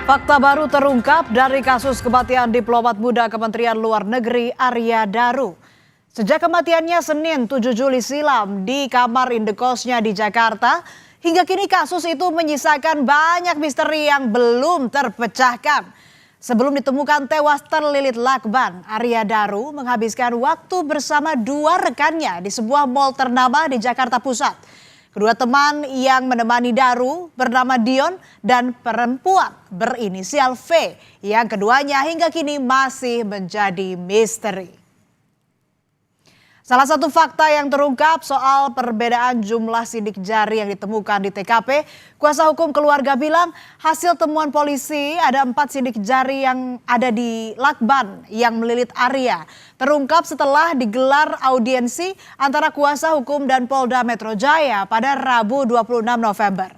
Fakta baru terungkap dari kasus kematian diplomat muda Kementerian Luar Negeri Arya Daru. Sejak kematiannya Senin 7 Juli silam di kamar indekosnya di Jakarta, hingga kini kasus itu menyisakan banyak misteri yang belum terpecahkan. Sebelum ditemukan tewas terlilit lakban, Arya Daru menghabiskan waktu bersama dua rekannya di sebuah mal ternama di Jakarta Pusat. Kedua teman yang menemani Daru bernama Dion dan perempuan berinisial V yang keduanya hingga kini masih menjadi misteri. Salah satu fakta yang terungkap soal perbedaan jumlah sidik jari yang ditemukan di TKP, kuasa hukum keluarga bilang hasil temuan polisi ada 4 sidik jari yang ada di lakban yang melilit Arya. Terungkap setelah digelar audiensi antara kuasa hukum dan Polda Metro Jaya pada Rabu 26 November.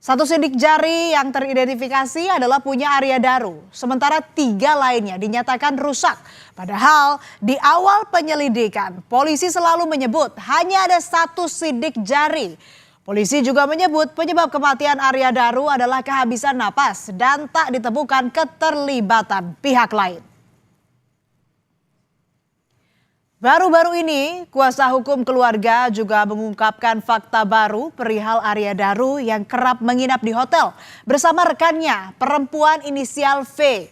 Satu sidik jari yang teridentifikasi adalah punya Arya Daru, sementara 3 lainnya dinyatakan rusak. Padahal di awal penyelidikan, polisi selalu menyebut hanya ada 1 sidik jari. Polisi juga menyebut penyebab kematian Arya Daru adalah kehabisan napas dan tak ditemukan keterlibatan pihak lain. Baru-baru ini, kuasa hukum keluarga juga mengungkapkan fakta baru perihal Arya Daru yang kerap menginap di hotel bersama rekannya, perempuan inisial V.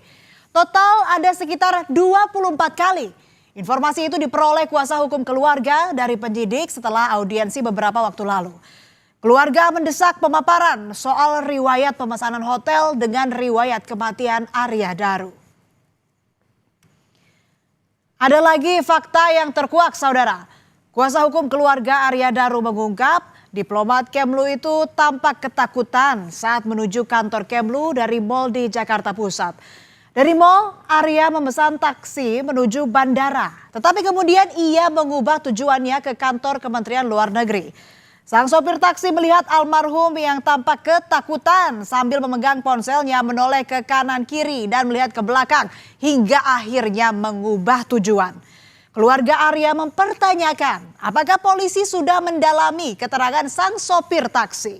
Total ada sekitar 24 kali. Informasi itu diperoleh kuasa hukum keluarga dari penyidik setelah audiensi beberapa waktu lalu. Keluarga mendesak pemaparan soal riwayat pemesanan hotel dengan riwayat kematian Arya Daru. Ada lagi fakta yang terkuak, saudara. Kuasa hukum keluarga Arya Daru mengungkap diplomat Kemlu itu tampak ketakutan saat menuju kantor Kemlu dari mal di Jakarta Pusat. Dari mal, Arya memesan taksi menuju bandara. Tetapi kemudian ia mengubah tujuannya ke kantor Kementerian Luar Negeri. Sang sopir taksi melihat almarhum yang tampak ketakutan sambil memegang ponselnya menoleh ke kanan kiri dan melihat ke belakang hingga akhirnya mengubah tujuan. Keluarga Arya mempertanyakan apakah polisi sudah mendalami keterangan sang sopir taksi.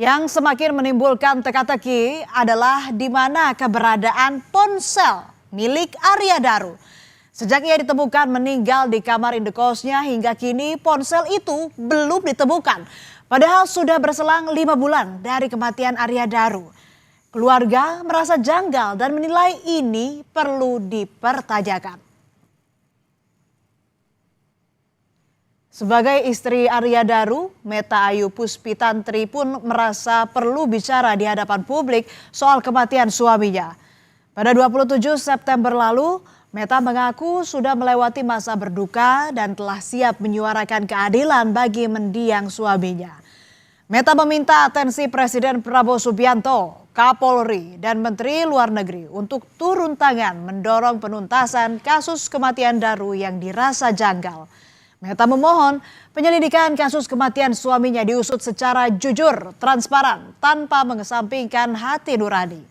Yang semakin menimbulkan teka-teki adalah di mana keberadaan ponsel milik Arya Daru. Sejak ia ditemukan meninggal di kamar indekosnya hingga kini ponsel itu belum ditemukan. Padahal sudah berselang 5 bulan dari kematian Arya Daru. Keluarga merasa janggal dan menilai ini perlu dipertanyakan. Sebagai istri Arya Daru, Meta Ayu Puspitantri pun merasa perlu bicara di hadapan publik soal kematian suaminya. Pada 27 September lalu, Meta mengaku sudah melewati masa berduka dan telah siap menyuarakan keadilan bagi mendiang suaminya. Meta meminta atensi Presiden Prabowo Subianto, Kapolri, dan Menteri Luar Negeri untuk turun tangan mendorong penuntasan kasus kematian Daru yang dirasa janggal. Meta memohon penyelidikan kasus kematian suaminya diusut secara jujur, transparan, tanpa mengesampingkan hati nurani.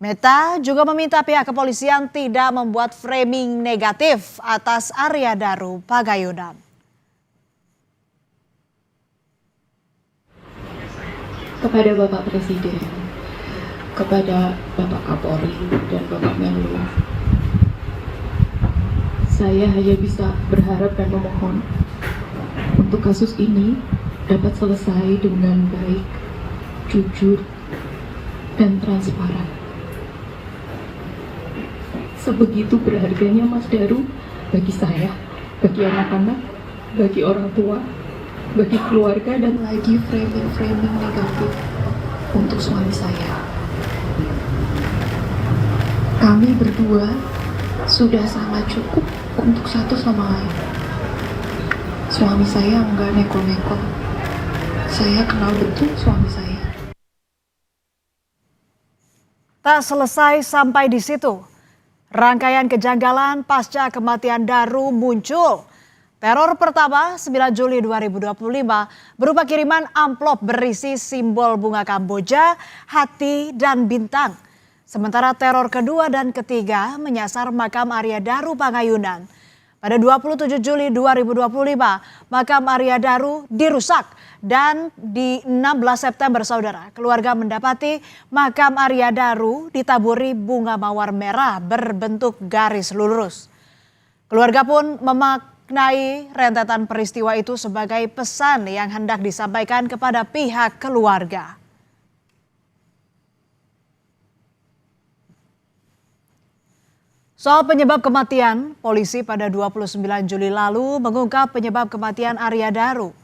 Meta juga meminta pihak kepolisian tidak membuat framing negatif atas Arya Daru Pagayunan. Kepada Bapak Presiden, kepada Bapak Kapolri dan Bapak Menlu, saya hanya bisa berharap dan memohon untuk kasus ini dapat selesai dengan baik, jujur, dan transparan. Sebegitu berharganya Mas Daru bagi saya, bagi anak-anak, bagi orang tua, bagi keluarga, dan lagi framing negatif untuk suami saya. Kami berdua sudah sangat cukup untuk satu sama lain. Suami saya enggak neko-neko. Saya kenal betul suami saya. Tak selesai sampai di situ. Rangkaian kejanggalan pasca kematian Daru muncul. Teror pertama 9 Juli 2025 berupa kiriman amplop berisi simbol bunga Kamboja, hati, dan bintang. Sementara teror kedua dan ketiga menyasar makam Arya Daru Pagayunan. Pada 27 Juli 2025, makam Arya Daru dirusak dan di 16 September saudara, keluarga mendapati makam Arya Daru ditaburi bunga mawar merah berbentuk garis lurus. Keluarga pun memaknai rentetan peristiwa itu sebagai pesan yang hendak disampaikan kepada pihak keluarga. Soal penyebab kematian, polisi pada 29 Juli lalu mengungkap penyebab kematian Arya Daru.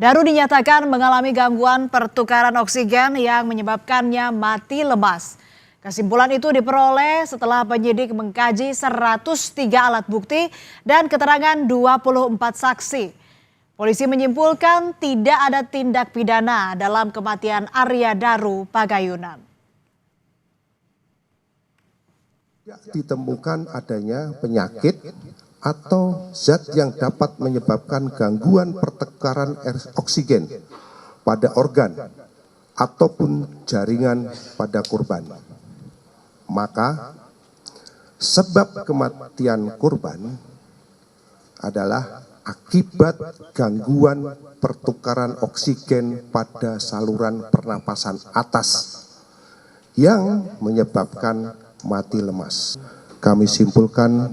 Daru dinyatakan mengalami gangguan pertukaran oksigen yang menyebabkannya mati lemas. Kesimpulan itu diperoleh setelah penyidik mengkaji 103 alat bukti dan keterangan 24 saksi. Polisi menyimpulkan tidak ada tindak pidana dalam kematian Arya Daru Pagayunan. Ditemukan adanya penyakit atau zat yang dapat menyebabkan gangguan pertukaran oksigen pada organ ataupun jaringan pada korban. Maka sebab kematian korban adalah akibat gangguan pertukaran oksigen pada saluran pernapasan atas yang menyebabkan mati lemas. Kami simpulkan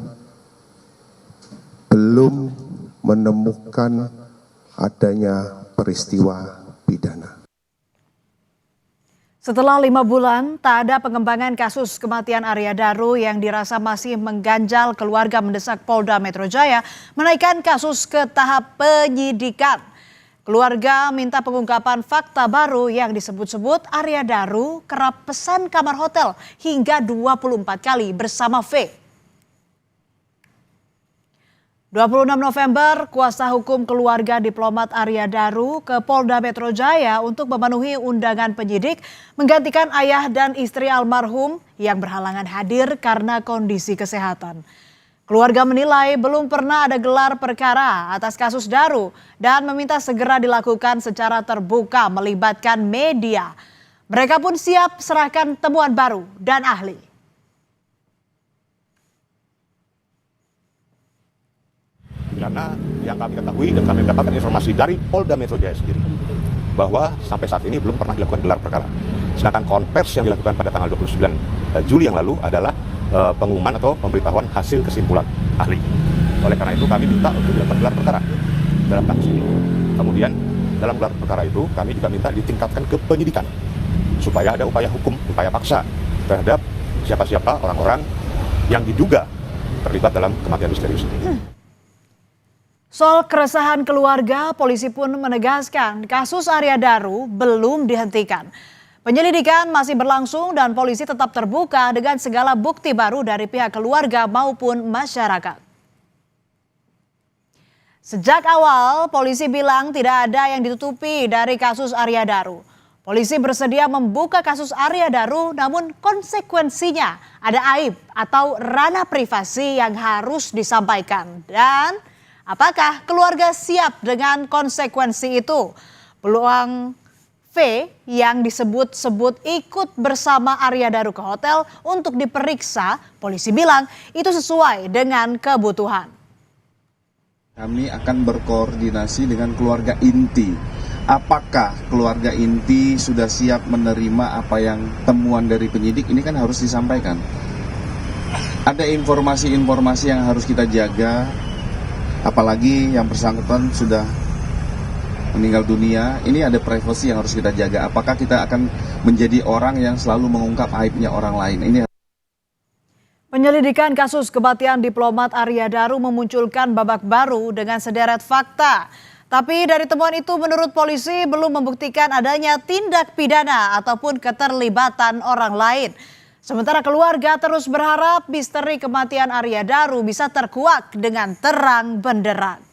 belum menemukan adanya peristiwa pidana. Setelah 5 bulan, tak ada pengembangan kasus kematian Arya Daru yang dirasa masih mengganjal, keluarga mendesak Polda Metro Jaya menaikkan kasus ke tahap penyidikan. Keluarga minta pengungkapan fakta baru yang disebut-sebut Arya Daru kerap pesan kamar hotel hingga 24 kali bersama V. 26 November, kuasa hukum keluarga diplomat Arya Daru ke Polda Metro Jaya untuk memenuhi undangan penyidik menggantikan ayah dan istri almarhum yang berhalangan hadir karena kondisi kesehatan. Keluarga menilai belum pernah ada gelar perkara atas kasus Daru dan meminta segera dilakukan secara terbuka melibatkan media. Mereka pun siap serahkan temuan baru dan ahli. Karena yang kami ketahui dan kami mendapatkan informasi dari Polda Metro Jaya sendiri bahwa sampai saat ini belum pernah dilakukan gelar perkara. Sedangkan konversi yang dilakukan pada tanggal 29 Juli yang lalu adalah pengumuman atau pemberitahuan hasil kesimpulan ahli. Oleh karena itu kami minta untuk dilakukan gelar perkara dalam kasus ini. Kemudian dalam gelar perkara itu kami juga minta ditingkatkan ke penyidikan supaya ada upaya hukum, upaya paksa terhadap siapa-siapa orang-orang yang diduga terlibat dalam kematian misterius ini. Soal keresahan keluarga, polisi pun menegaskan kasus Arya Daru belum dihentikan. Penyelidikan masih berlangsung dan polisi tetap terbuka dengan segala bukti baru dari pihak keluarga maupun masyarakat. Sejak awal, polisi bilang tidak ada yang ditutupi dari kasus Arya Daru. Polisi bersedia membuka kasus Arya Daru, namun konsekuensinya ada aib atau ranah privasi yang harus disampaikan. Dan apakah keluarga siap dengan konsekuensi itu? Peluang V yang disebut-sebut ikut bersama Arya Daru ke hotel untuk diperiksa, polisi bilang itu sesuai dengan kebutuhan. Kami akan berkoordinasi dengan keluarga inti. Apakah keluarga inti sudah siap menerima apa yang temuan dari penyidik? Ini kan harus disampaikan. Ada informasi-informasi yang harus kita jaga, apalagi yang bersangkutan sudah meninggal dunia. Ini ada privasi yang harus kita jaga. Apakah kita akan menjadi orang yang selalu mengungkap aibnya orang lain? Ini Penyelidikan kasus kematian diplomat Arya Daru memunculkan babak baru dengan sederet fakta. Tapi dari temuan itu menurut polisi belum membuktikan adanya tindak pidana ataupun keterlibatan orang lain. Sementara keluarga terus berharap misteri kematian Arya Daru bisa terkuak dengan terang benderang.